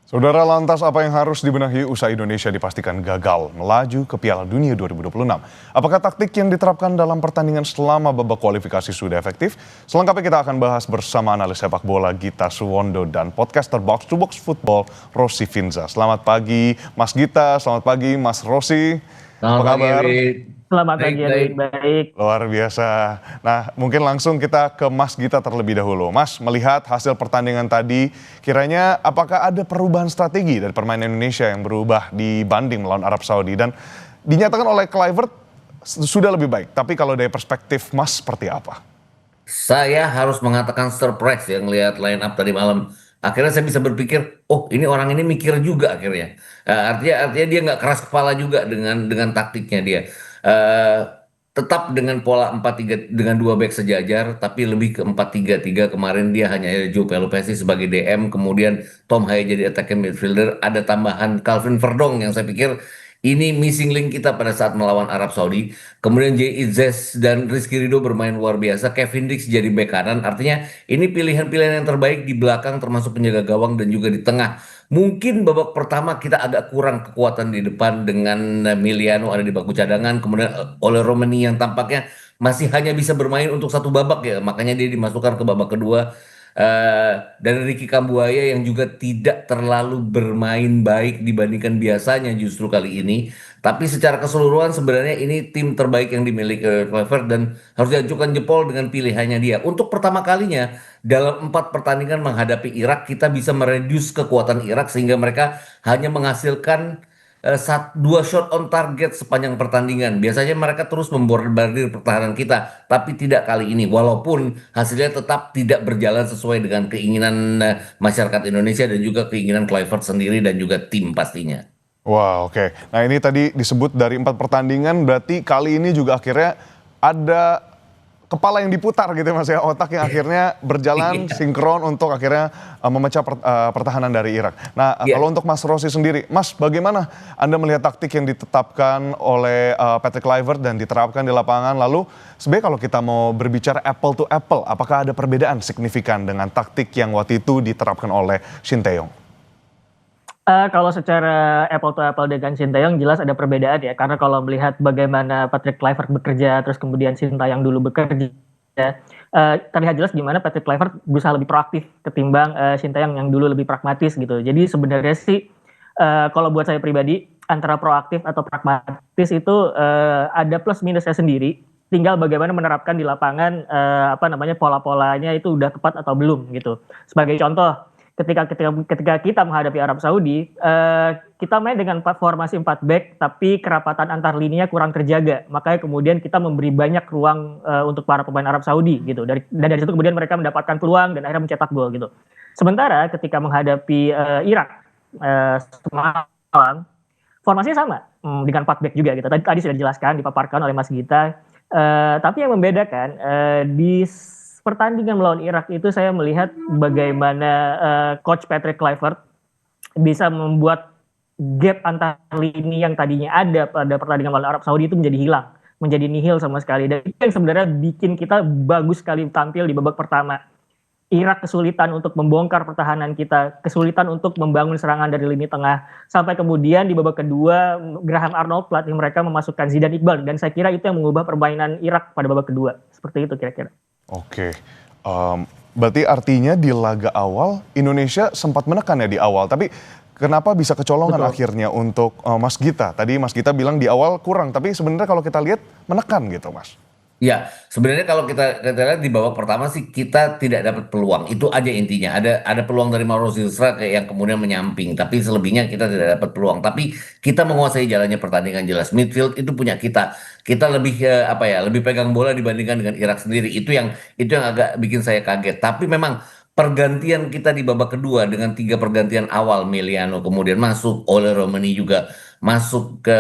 Saudara, lantas apa yang harus dibenahi usai Indonesia dipastikan gagal melaju ke Piala Dunia 2026? Apakah taktik yang diterapkan dalam pertandingan selama babak kualifikasi sudah efektif? Selengkapnya kita akan bahas bersama analis sepak bola Gita Suwondo dan podcaster Box to Box Football Rossi Finza. Selamat pagi Mas Gita, selamat pagi Mas Rossi. Selamat Apa pagi, kabar? Erik. Selamat Baik, pagi, baik. Edwin. Baik. Luar biasa. Nah, mungkin langsung kita ke Mas Gita terlebih dahulu. Mas, melihat hasil pertandingan tadi, kiranya apakah ada perubahan strategi dari permainan Indonesia yang berubah dibanding melawan Arab Saudi? Dan dinyatakan oleh Kluivert sudah lebih baik. Tapi kalau dari perspektif Mas, seperti apa? Saya harus mengatakan surprise ya ngelihat line up tadi malam. Akhirnya saya bisa berpikir, oh ini orang ini mikir juga akhirnya. Artinya dia nggak keras kepala juga dengan taktiknya dia. Eh, Tetap dengan pola 4-3 dengan dua back sejajar, tapi lebih ke 4-3-3. Kemarin dia hanya ada Joe Pelupessy sebagai DM, kemudian Tom Haye jadi attacking midfielder. Ada tambahan Calvin Verdong yang saya pikir ini missing link kita pada saat melawan Arab Saudi. Kemudian Jay Izzes dan Rizky Ridho bermain luar biasa. Kevin Dix jadi bek kanan. Artinya ini pilihan-pilihan yang terbaik di belakang termasuk penjaga gawang dan juga di tengah. Mungkin babak pertama kita agak kurang kekuatan di depan dengan Miliano ada di bangku cadangan. Kemudian oleh Romani yang tampaknya masih hanya bisa bermain untuk satu babak ya. Makanya dia dimasukkan ke babak kedua. Dan Ricky Kambuaya yang juga tidak terlalu bermain baik dibandingkan biasanya justru kali ini. Tapi secara keseluruhan sebenarnya ini tim terbaik yang dimiliki Kluivert dan harus diajukan jempol dengan pilihannya dia. Untuk pertama kalinya dalam 4 pertandingan menghadapi Irak kita bisa mereduce kekuatan Irak sehingga mereka hanya menghasilkan dua shot on target sepanjang pertandingan. Biasanya mereka terus membombardir pertahanan kita, tapi tidak kali ini. Walaupun hasilnya tetap tidak berjalan sesuai dengan keinginan masyarakat Indonesia dan juga keinginan Kluivert sendiri dan juga tim pastinya. Wah, oke. Nah, ini tadi disebut dari 4 pertandingan, berarti kali ini juga akhirnya ada kepala yang diputar gitu ya, Mas ya, otak yang akhirnya berjalan Iya. sinkron untuk akhirnya memecah pertahanan dari Irak. Nah, Iya. kalau untuk Mas Rossi sendiri, Mas, bagaimana Anda melihat taktik yang ditetapkan oleh Patrick Kluivert dan diterapkan di lapangan? Lalu sebenarnya kalau kita mau berbicara apple to apple, apakah ada perbedaan signifikan dengan taktik yang waktu itu diterapkan oleh Shin Tae-yong? Kalau secara apple to apple dengan Sintayong jelas ada perbedaan ya, karena kalau melihat bagaimana Patrick Kluivert bekerja, terus kemudian Sintayong dulu bekerja, terlihat jelas gimana Patrick Kluivert berusaha lebih proaktif ketimbang Sintayong yang dulu lebih pragmatis gitu. Jadi sebenarnya sih kalau buat saya pribadi antara proaktif atau pragmatis itu ada plus minusnya sendiri. Tinggal bagaimana menerapkan di lapangan pola-polanya itu udah tepat atau belum gitu. Sebagai contoh, ketika kita menghadapi Arab Saudi, kita main dengan formasi 4 back, tapi kerapatan antar lininya kurang terjaga. Makanya kemudian kita memberi banyak ruang untuk para pemain Arab Saudi gitu. Dan dari situ kemudian mereka mendapatkan peluang dan akhirnya mencetak gol gitu. Sementara ketika menghadapi Irak semalam, formasinya sama dengan 4 back juga gitu. Tadi sudah dijelaskan, dipaparkan oleh Mas Gita. Tapi yang membedakan di pertandingan melawan Irak itu saya melihat bagaimana coach Patrick Kluivert bisa membuat gap antar lini yang tadinya ada pada pertandingan melawan Arab Saudi itu menjadi hilang, menjadi nihil sama sekali. Dan itu yang sebenarnya bikin kita bagus sekali tampil di babak pertama. Irak kesulitan untuk membongkar pertahanan kita, kesulitan untuk membangun serangan dari lini tengah, sampai kemudian di babak kedua Graham Arnold pelatih mereka memasukkan Zidane Iqbal, dan saya kira itu yang mengubah permainan Irak pada babak kedua. Seperti itu kira-kira. Oke, berarti artinya di laga awal Indonesia sempat menekan ya di awal, tapi kenapa bisa kecolongan Betul. akhirnya untuk Mas Gita? Tadi Mas Gita bilang di awal kurang, tapi sebenarnya kalau kita lihat menekan gitu, Mas. Ya, sebenarnya kalau kita lihat di babak pertama sih kita tidak dapat peluang. Itu aja intinya. Ada peluang dari Mauro Silva kayak yang kemudian menyamping, tapi selebihnya kita tidak dapat peluang. Tapi kita menguasai jalannya pertandingan jelas. Midfield itu punya kita. Kita lebih lebih pegang bola dibandingkan dengan Irak sendiri. Itu yang agak bikin saya kaget. Tapi memang pergantian kita di babak kedua dengan 3 pergantian awal Meliano kemudian masuk, oleh Romani juga masuk ke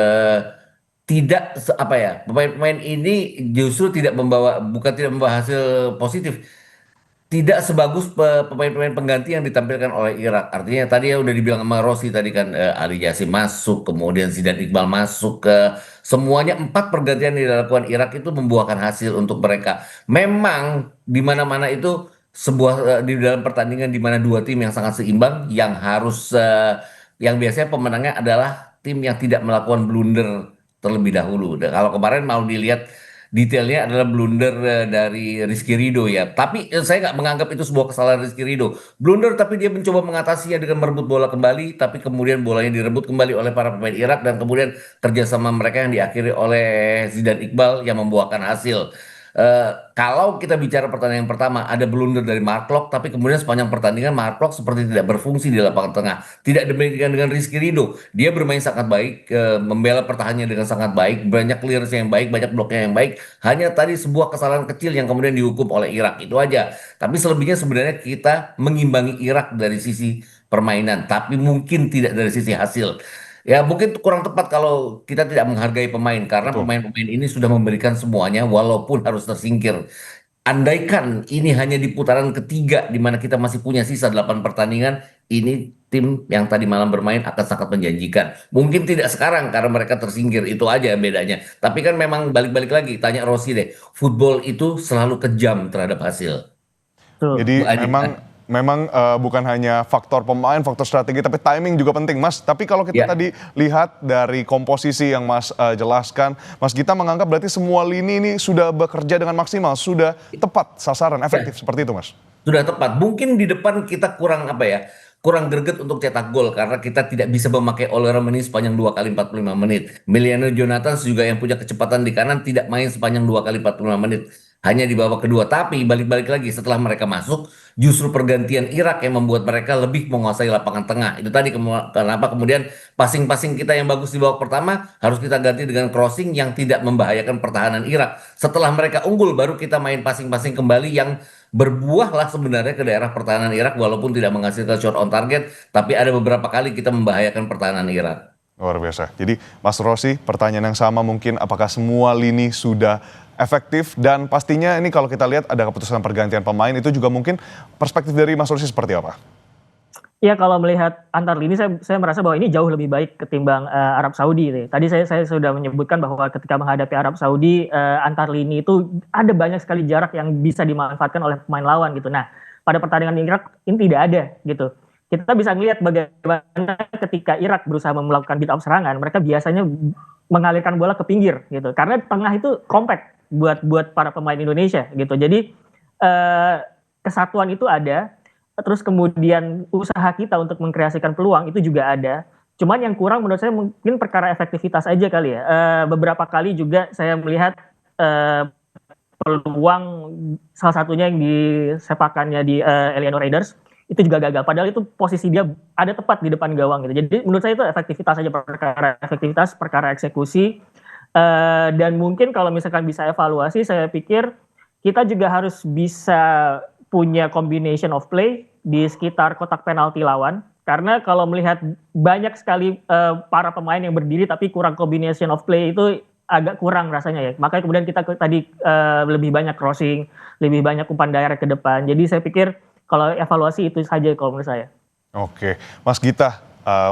tidak pemain-pemain ini justru tidak membawa bukan tidak membawa hasil positif, tidak sebagus pemain-pemain pengganti yang ditampilkan oleh Irak. Artinya tadi ya udah dibilang sama Rossi tadi kan, Ali Jassim masuk, kemudian Zidane Iqbal masuk, ke semuanya 4 pergantian yang dilakukan Irak itu membuahkan hasil untuk mereka. Memang di mana-mana itu di dalam pertandingan di mana dua tim yang sangat seimbang yang harus yang biasanya pemenangnya adalah tim yang tidak melakukan blunder terlebih dahulu. Dan kalau kemarin mau dilihat detailnya adalah blunder dari Rizky Ridho ya. Tapi saya nggak menganggap itu sebuah kesalahan Rizky Ridho. Blunder tapi dia mencoba mengatasinya dengan merebut bola kembali, tapi kemudian bolanya direbut kembali oleh para pemain Irak dan kemudian kerjasama mereka yang diakhiri oleh Zidane Iqbal yang membuahkan hasil. Kalau kita bicara pertandingan pertama ada blunder dari Mark Klok, tapi kemudian sepanjang pertandingan Mark Klok seperti tidak berfungsi di lapangan tengah. Tidak demikian dengan Rizky Ridho, dia bermain sangat baik, membela pertahanannya dengan sangat baik, banyak clearance yang baik, banyak bloknya yang baik. Hanya tadi sebuah kesalahan kecil yang kemudian dihukum oleh Irak itu aja. Tapi selebihnya sebenarnya kita mengimbangi Irak dari sisi permainan, tapi mungkin tidak dari sisi hasil. Ya mungkin kurang tepat kalau kita tidak menghargai pemain karena Betul. pemain-pemain ini sudah memberikan semuanya walaupun harus tersingkir. Andaikan ini hanya di putaran ketiga di mana kita masih punya sisa 8 pertandingan, ini tim yang tadi malam bermain akan sangat menjanjikan. Mungkin tidak sekarang karena mereka tersingkir, itu aja bedanya. Tapi kan memang balik-balik lagi, tanya Rossi deh, football itu selalu kejam terhadap hasil. Tuh. Jadi Bu Adi. memang bukan hanya faktor pemain, faktor strategi, tapi timing juga penting, Mas. Tapi kalau kita Ya. tadi lihat dari komposisi yang Mas jelaskan, Mas Gita menganggap berarti semua lini ini sudah bekerja dengan maksimal, sudah tepat sasaran, efektif seperti itu, Mas. Sudah tepat. Mungkin di depan kita kurang apa ya? Kurang greget untuk cetak gol karena kita tidak bisa memakai Ole Romani sepanjang 2 kali 45 menit. Emiliano Jonathan juga yang punya kecepatan di kanan tidak main sepanjang 2 kali 45 menit. Hanya di babak kedua. Tapi balik-balik lagi setelah mereka masuk, justru pergantian Irak yang membuat mereka lebih menguasai lapangan tengah. Itu tadi kenapa kemudian passing-passing kita yang bagus di babak pertama harus kita ganti dengan crossing yang tidak membahayakan pertahanan Irak. Setelah mereka unggul baru kita main passing-passing kembali yang berbuahlah sebenarnya ke daerah pertahanan Irak walaupun tidak menghasilkan shot on target, tapi ada beberapa kali kita membahayakan pertahanan Irak. Luar biasa. Jadi Mas Rossi, pertanyaan yang sama mungkin, apakah semua lini sudah efektif? Dan pastinya ini kalau kita lihat ada keputusan pergantian pemain, itu juga mungkin perspektif dari Mas Rossi seperti apa? Ya kalau melihat antar lini saya merasa bahwa ini jauh lebih baik ketimbang Arab Saudi. Tadi saya sudah menyebutkan bahwa ketika menghadapi Arab Saudi antar lini itu ada banyak sekali jarak yang bisa dimanfaatkan oleh pemain lawan gitu. Nah pada pertandingan Irak ini tidak ada gitu. Kita bisa melihat bagaimana ketika Irak berusaha melakukan build up serangan, mereka biasanya mengalirkan bola ke pinggir gitu. Karena tengah itu compact buat para pemain Indonesia gitu. Jadi kesatuan itu ada. Terus kemudian usaha kita untuk mengkreasikan peluang itu juga ada. Cuman yang kurang menurut saya mungkin perkara efektivitas aja kali ya. Beberapa kali juga saya melihat peluang salah satunya yang disepakannya di Eleanor Raiders itu juga gagal. Padahal itu posisi dia ada tepat di depan gawang gitu. Jadi menurut saya itu efektivitas aja, perkara efektivitas, perkara eksekusi. Dan mungkin kalau misalkan bisa evaluasi, saya pikir kita juga harus bisa punya combination of play di sekitar kotak penalti lawan. Karena kalau melihat banyak sekali para pemain yang berdiri tapi kurang combination of play itu agak kurang rasanya ya. Makanya kemudian kita tadi lebih banyak crossing, lebih banyak umpan direct ke depan. Jadi saya pikir kalau evaluasi itu saja kalau menurut saya. Oke, Mas Gita,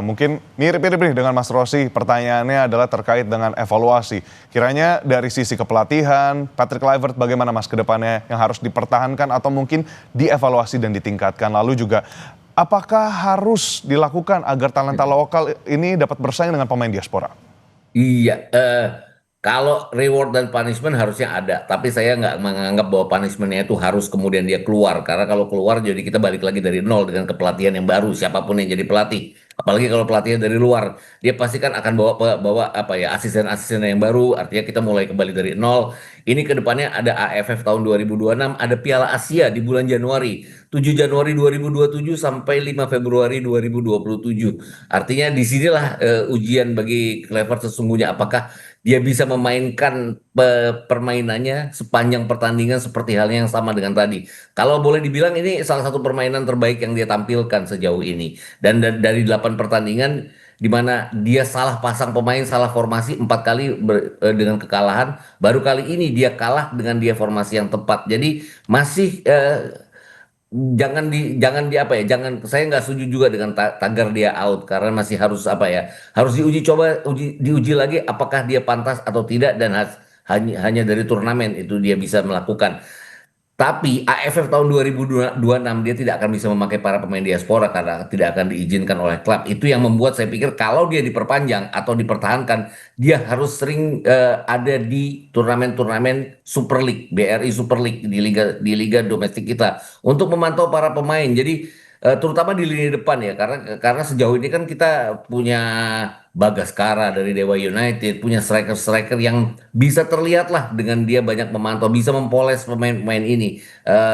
mungkin mirip-mirip nih dengan Mas Rossi. Pertanyaannya adalah terkait dengan evaluasi. Kiranya dari sisi kepelatihan, Patrick Kluivert bagaimana Mas ke depannya yang harus dipertahankan atau mungkin dievaluasi dan ditingkatkan. Lalu juga apakah harus dilakukan agar talenta lokal ini dapat bersaing dengan pemain diaspora? Iya, kalau reward dan punishment harusnya ada, tapi saya nggak menganggap bahwa punishmentnya itu harus kemudian dia keluar, karena kalau keluar jadi kita balik lagi dari nol dengan kepelatihan yang baru, siapapun yang jadi pelatih, apalagi kalau pelatihnya dari luar, dia pasti kan akan bawa apa ya asisten-asisten yang baru, artinya kita mulai kembali dari nol. Ini kedepannya ada AFF tahun 2026, ada Piala Asia di bulan Januari, 7 Januari 2027 sampai 5 Februari 2027. Artinya disinilah ujian bagi Clever sesungguhnya, apakah dia bisa memainkan permainannya sepanjang pertandingan seperti halnya yang sama dengan tadi. Kalau boleh dibilang ini salah satu permainan terbaik yang dia tampilkan sejauh ini. Dan dari 8 pertandingan di mana dia salah pasang pemain, salah formasi 4 kali dengan kekalahan, baru kali ini dia kalah dengan dia formasi yang tepat. Jadi masih jangan di apa ya, jangan, saya nggak setuju juga dengan tagar dia out karena masih harus apa ya, harus diuji lagi apakah dia pantas atau tidak dan hanya dari turnamen itu dia bisa melakukan. Tapi AFF tahun 2026 dia tidak akan bisa memakai para pemain diaspora karena tidak akan diizinkan oleh klub. Itu yang membuat saya pikir kalau dia diperpanjang atau dipertahankan, dia harus sering ada di turnamen-turnamen Super League, BRI Super League di liga domestik kita untuk memantau para pemain. Jadi terutama di lini depan ya, karena sejauh ini kan kita punya Bagaskara dari Dewa United, punya striker-striker yang bisa terlihat lah dengan dia banyak memantau, bisa mempoles pemain-pemain ini.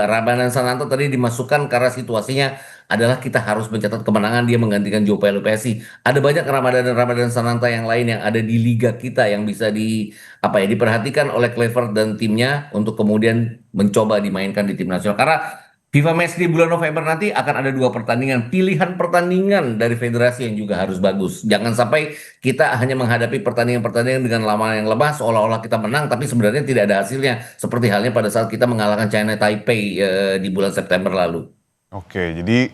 Ramadan Sananto tadi dimasukkan karena situasinya adalah kita harus mencatat kemenangan, dia menggantikan Joe Pelupesi. Ada banyak Ramadan dan Ramadan Sananta yang lain yang ada di liga kita yang bisa diperhatikan oleh Clever dan timnya untuk kemudian mencoba dimainkan di tim nasional. Karena FIFA Match di bulan November nanti akan ada 2 pertandingan, pilihan pertandingan dari federasi yang juga harus bagus. Jangan sampai kita hanya menghadapi pertandingan-pertandingan dengan lawan yang lemah, seolah-olah kita menang, tapi sebenarnya tidak ada hasilnya. Seperti halnya pada saat kita mengalahkan China Taipei di bulan September lalu. Oke, jadi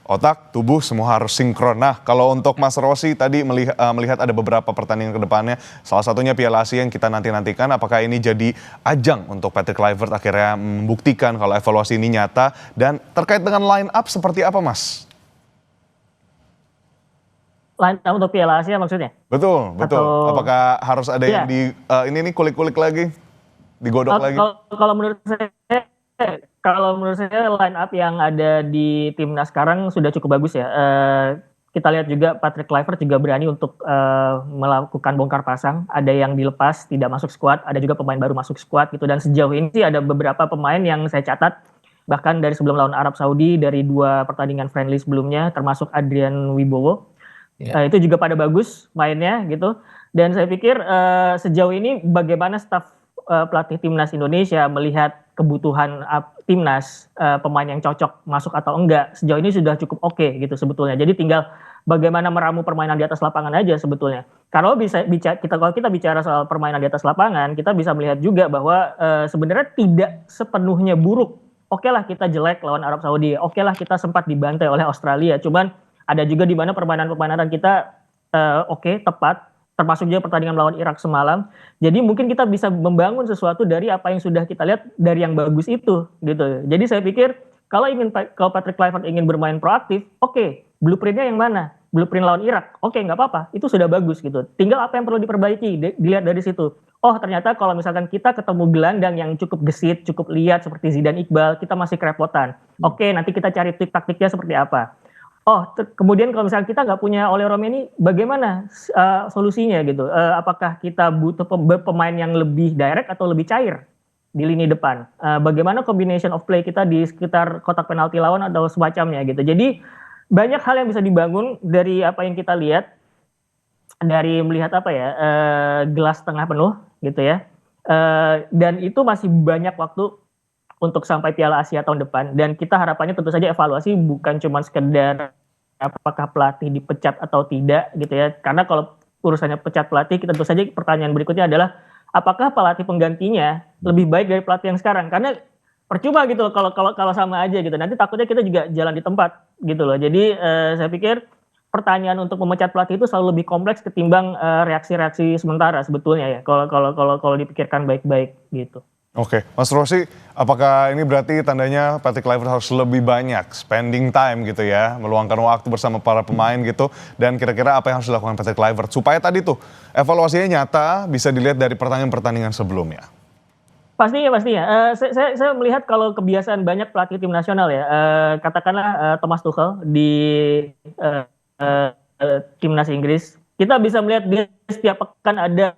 otak, tubuh semua harus sinkron. Nah, kalau untuk Mas Rossi tadi melihat ada beberapa pertandingan ke depannya, salah satunya Piala Asia yang kita nanti-nantikan, apakah ini jadi ajang untuk Patrick Kluivert akhirnya membuktikan kalau evaluasi ini nyata, dan terkait dengan line up seperti apa, Mas? Line up untuk Piala Asia maksudnya? Betul, betul. Atau Apakah harus ada yang ini nih kulik-kulik lagi, digodok lagi? Kalau menurut saya line up yang ada di timnas sekarang sudah cukup bagus ya. Kita lihat juga Patrick Kluivert juga berani untuk melakukan bongkar pasang. Ada yang dilepas tidak masuk skuad, ada juga pemain baru masuk skuad gitu. Dan sejauh ini sih ada beberapa pemain yang saya catat bahkan dari sebelum lawan Arab Saudi, dari 2 pertandingan friendly sebelumnya, termasuk Adrian Wibowo. Itu juga pada bagus mainnya gitu. Dan saya pikir sejauh ini bagaimana staf pelatih timnas Indonesia melihat kebutuhan timnas, pemain yang cocok masuk atau enggak, sejauh ini sudah cukup oke gitu sebetulnya. Jadi tinggal bagaimana meramu permainan di atas lapangan aja sebetulnya. Kalau kita bicara soal permainan di atas lapangan, kita bisa melihat juga bahwa sebenarnya tidak sepenuhnya buruk. Oke lah kita jelek lawan Arab Saudi, oke lah kita sempat dibantai oleh Australia, cuman ada juga di mana permainan kita tepat, termasuk juga pertandingan melawan Irak semalam. Jadi mungkin kita bisa membangun sesuatu dari apa yang sudah kita lihat dari yang bagus itu gitu. Jadi saya pikir kalau Patrick Kluivert ingin bermain proaktif, oke, blueprintnya yang mana? Blueprint lawan Irak, oke nggak apa-apa, itu sudah bagus gitu. Tinggal apa yang perlu diperbaiki, dilihat dari situ. Oh ternyata kalau misalkan kita ketemu gelandang yang cukup gesit, cukup liat seperti Zidane Iqbal, kita masih kerepotan. Oke, nanti kita cari trik taktiknya seperti apa. Oh, kemudian kalau misalnya kita nggak punya Ole Romeni, bagaimana solusinya gitu? Apakah kita butuh pemain yang lebih direct atau lebih cair di lini depan? Bagaimana combination of play kita di sekitar kotak penalti lawan atau semacamnya gitu? Jadi banyak hal yang bisa dibangun dari apa yang kita lihat, dari melihat gelas tengah penuh gitu ya. Dan itu masih banyak waktu untuk sampai Piala Asia tahun depan, dan kita harapannya tentu saja evaluasi bukan cuma sekedar apakah pelatih dipecat atau tidak gitu ya, karena kalau urusannya pecat pelatih, tentu saja pertanyaan berikutnya adalah apakah pelatih penggantinya lebih baik dari pelatih yang sekarang, karena percuma gitu loh kalau sama aja gitu, nanti takutnya kita juga jalan di tempat gitu loh. Jadi saya pikir pertanyaan untuk memecat pelatih itu selalu lebih kompleks ketimbang reaksi-reaksi sementara sebetulnya ya, kalau dipikirkan baik-baik gitu. Oke, Mas Rossi, apakah ini berarti tandanya Patrick Kluivert harus lebih banyak spending time gitu ya, meluangkan waktu bersama para pemain gitu, dan kira-kira apa yang harus dilakukan Patrick Kluivert supaya tadi tuh evaluasinya nyata bisa dilihat dari pertandingan-pertandingan sebelumnya? Pastinya. Saya melihat kalau kebiasaan banyak pelatih tim nasional ya, katakanlah Thomas Tuchel di timnas Inggris, kita bisa melihat dia setiap pekan ada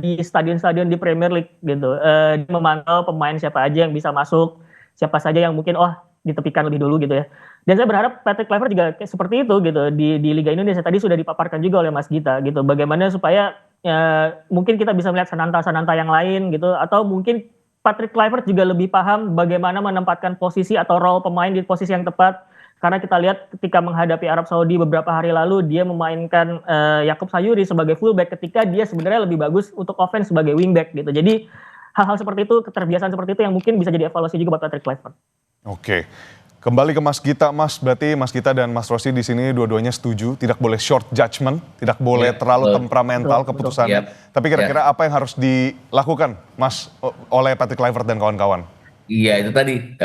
di stadion-stadion di Premier League gitu. Dia memantau pemain siapa aja yang bisa masuk, siapa saja yang mungkin ditepikan lebih dulu gitu ya. Dan saya berharap Patrick Kluivert juga seperti itu gitu di Liga Indonesia. Tadi sudah dipaparkan juga oleh Mas Gita gitu. Bagaimana supaya mungkin kita bisa melihat sananta-sananta yang lain gitu, atau mungkin Patrick Kluivert juga lebih paham bagaimana menempatkan posisi atau role pemain di posisi yang tepat. Karena kita lihat ketika menghadapi Arab Saudi beberapa hari lalu, dia memainkan Yakub Sayuri sebagai fullback ketika dia sebenarnya lebih bagus untuk offense sebagai wingback gitu. Jadi hal-hal seperti itu, keterbiasaan seperti itu yang mungkin bisa jadi evaluasi juga buat Patrick Kluivert. Oke, kembali ke Mas Gita, Mas. Berarti Mas Gita dan Mas Rossi di sini dua-duanya setuju, tidak boleh short judgment, tidak boleh terlalu temperamental keputusannya. Tapi kira-kira apa yang harus dilakukan, Mas, oleh Patrick Kluivert dan kawan-kawan? Iya itu tadi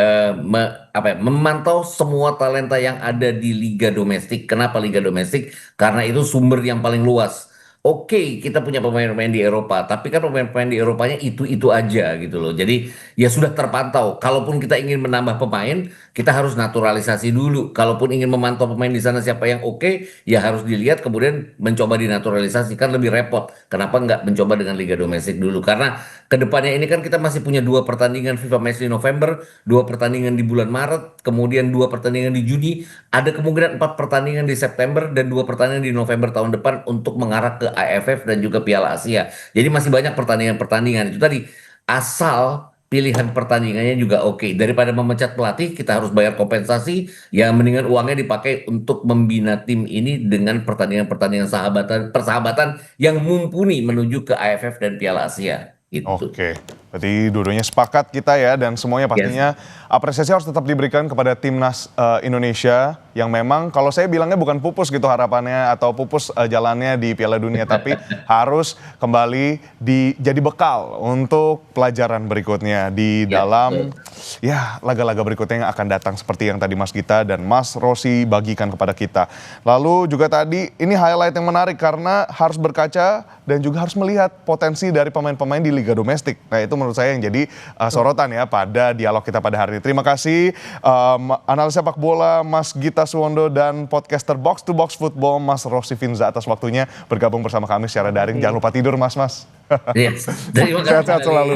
memantau semua talenta yang ada di liga domestik. Kenapa liga domestik? Karena itu sumber yang paling luas. Oke, kita punya pemain-pemain di Eropa, tapi kan pemain-pemain di Eropanya itu aja gitu loh. Jadi ya sudah terpantau. Kalaupun kita ingin menambah pemain, kita harus naturalisasi dulu. Kalaupun ingin memantau pemain di sana siapa yang oke, ya harus dilihat kemudian mencoba dinaturalisasi kan lebih repot. Kenapa nggak mencoba dengan liga domestik dulu? Karena kedepannya ini kan kita masih punya 2 pertandingan FIFA Match di November, 2 pertandingan di bulan Maret, kemudian 2 pertandingan di Juni, ada kemungkinan 4 pertandingan di September dan 2 pertandingan di November tahun depan untuk mengarah ke AFF dan juga Piala Asia. Jadi masih banyak pertandingan-pertandingan itu tadi asal pilihan pertandingannya juga oke. Daripada memecat pelatih, kita harus bayar kompensasi. Ya mendingan uangnya dipakai untuk membina tim ini dengan pertandingan-pertandingan persahabatan yang mumpuni menuju ke AFF dan Piala Asia. Gitu. Oke, berarti dua-duanya sepakat kita ya, dan semuanya pastinya apresiasi harus tetap diberikan kepada timnas Indonesia yang memang kalau saya bilangnya bukan pupus gitu harapannya atau pupus jalannya di Piala Dunia, tapi harus kembali jadi bekal untuk pelajaran berikutnya di dalam ya laga-laga berikutnya yang akan datang seperti yang tadi Mas Gita dan Mas Rosi bagikan kepada kita. Lalu juga tadi ini highlight yang menarik karena harus berkaca dan juga harus melihat potensi dari pemain-pemain di Liga Domestik. Nah itu menurut saya yang jadi sorotan ya pada dialog kita pada hari ini. Terima kasih analis sepak bola Mas Gita Suwondo dan podcaster Box to Box Football Mas Rosi Finza atas waktunya bergabung bersama kami secara daring. Jangan lupa tidur Mas. Yes. Terima kasih. Sehat-sehat selalu.